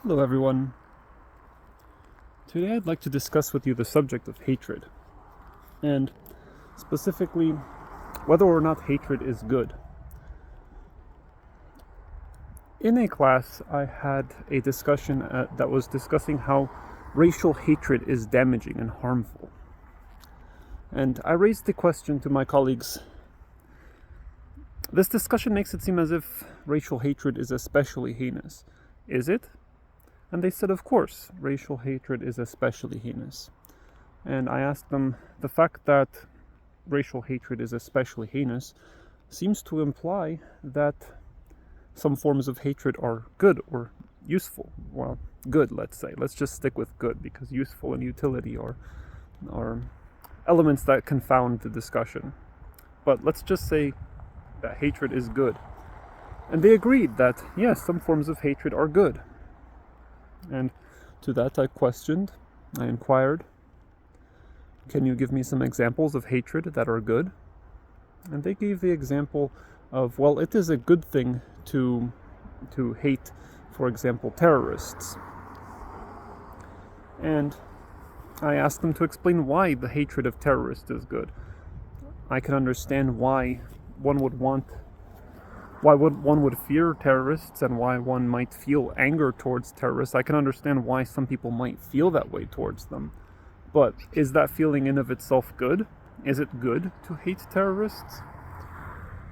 Hello everyone. Today I'd like to discuss with you the subject of hatred, and specifically whether or not hatred is good. In a class I had a discussion that was discussing how racial hatred is damaging and harmful. And I raised the question to my colleagues. This discussion makes it seem as if racial hatred is especially heinous. Is it? And they said, of course, racial hatred is especially heinous. And I asked them, the fact that racial hatred is especially heinous seems to imply that some forms of hatred are good or useful. Well, good, let's say. Let's just stick with good, because useful and utility are elements that confound the discussion. But let's just say that hatred is good. And they agreed that, yes, some forms of hatred are good. And to that I inquired, can you give me some examples of hatred that are good? And they gave the example of, well, it is a good thing to hate, for example, terrorists. And I asked them to explain why the hatred of terrorists is good. I can understand why one would fear terrorists and why one might feel anger towards terrorists. I can understand why some people might feel that way towards them. But is that feeling in of itself good? Is it good to hate terrorists?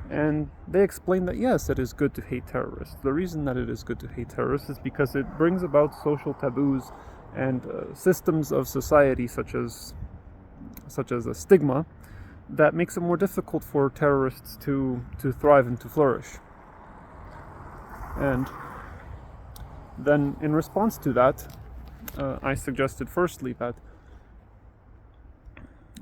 And they explained that yes, it is good to hate terrorists. The reason that it is good to hate terrorists is because it brings about social taboos and systems of society such as a stigma that makes it more difficult for terrorists to thrive and to flourish. And then in response to that, I suggested firstly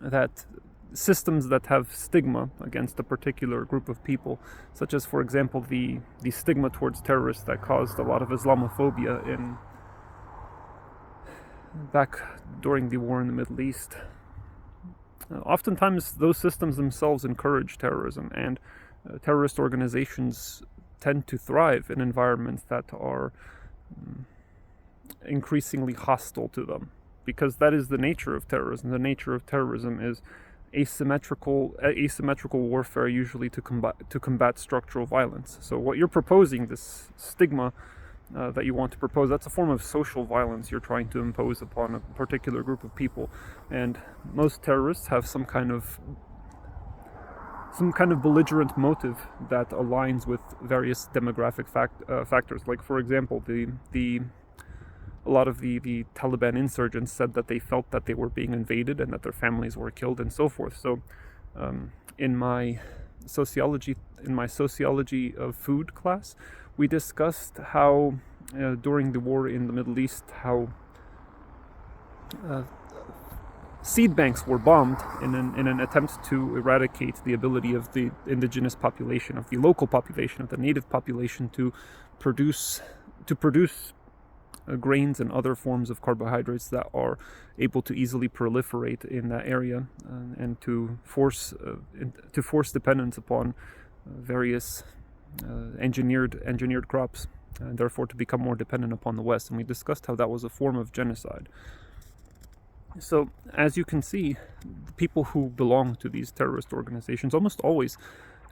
that systems that have stigma against a particular group of people, such as, for example, the stigma towards terrorists that caused a lot of Islamophobia back during the war in the Middle East. Oftentimes those systems themselves encourage terrorism, and terrorist organizations tend to thrive in environments that are increasingly hostile to them, because that is the nature of terrorism. The nature of terrorism is asymmetrical warfare, usually to combat structural violence. So what you're proposing, this stigma that you want to propose, that's a form of social violence you're trying to impose upon a particular group of people. And most terrorists have some kind of belligerent motive that aligns with various demographic factors. Like, for example, a lot of the Taliban insurgents said that they felt that they were being invaded and that their families were killed and so forth. So in my sociology of food class, we discussed how during the war in the Middle East, how seed banks were bombed in an attempt to eradicate the ability of the indigenous population, of the local population, of the native population to produce grains and other forms of carbohydrates that are able to easily proliferate in that area, and to force dependence upon various engineered crops, and therefore to become more dependent upon the West. And we discussed how that was a form of genocide. So, as you can see, the people who belong to these terrorist organizations almost always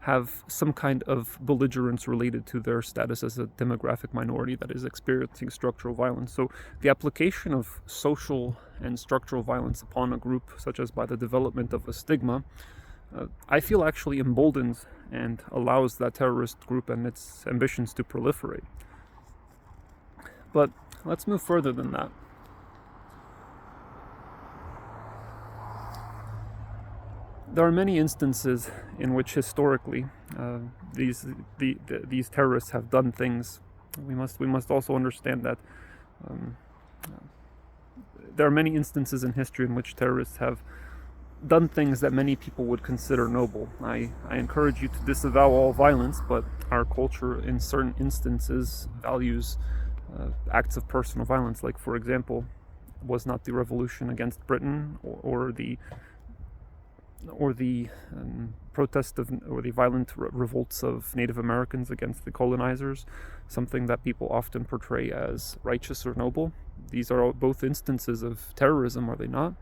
have some kind of belligerence related to their status as a demographic minority that is experiencing structural violence. So the application of social and structural violence upon a group, such as by the development of a stigma, I feel actually emboldens and allows that terrorist group and its ambitions to proliferate. But let's move further than that. There are many instances in which historically these terrorists have done things. We must also understand that there are many instances in history in which terrorists have done things that many people would consider noble. I encourage you to disavow all violence, but our culture in certain instances values acts of personal violence. Like, for example, was not the revolution against Britain or the protest of, or the violent revolts of Native Americans against the colonizers, something that people often portray as righteous or noble. These are all both instances of terrorism, are they not?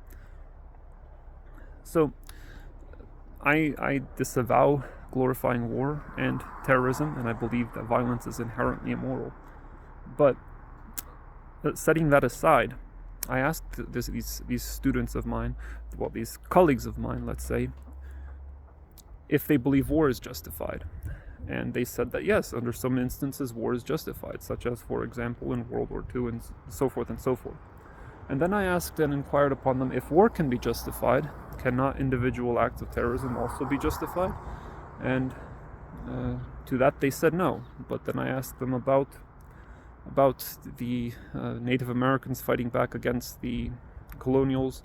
So I disavow glorifying war and terrorism, and I believe that violence is inherently immoral. But setting that aside, I asked these students of mine, well, these colleagues of mine, let's say, if they believe war is justified. And they said that yes, under some instances war is justified, such as, for example, in World War II and so forth and so forth. And then I asked and inquired upon them, if war can be justified, cannot individual acts of terrorism also be justified? And to that they said no. But then I asked them about the Native Americans fighting back against the colonials,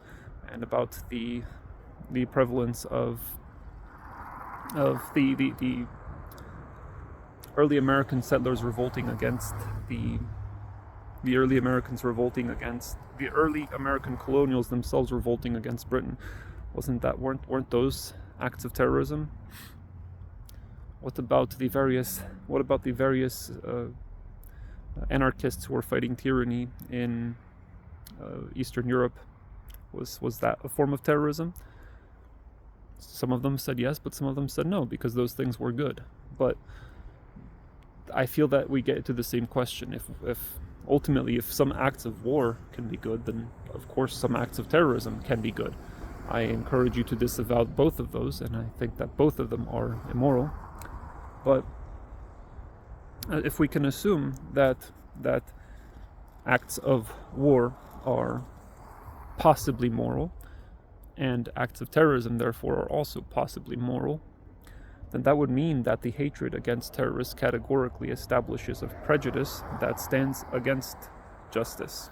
and about the prevalence of the early American settlers revolting against the early Americans revolting against the early American colonials themselves revolting against Britain. Weren't those acts of terrorism? What about the various anarchists who were fighting tyranny in Eastern Europe? Was that a form of terrorism? Some of them said yes, but some of them said no, because those things were good. But I feel that we get to the same question. If ultimately, if some acts of war can be good, then of course some acts of terrorism can be good. I encourage you to disavow both of those, and I think that both of them are immoral. But if we can assume that acts of war are possibly moral, and acts of terrorism therefore are also possibly moral, then that would mean that the hatred against terrorists categorically establishes a prejudice that stands against justice.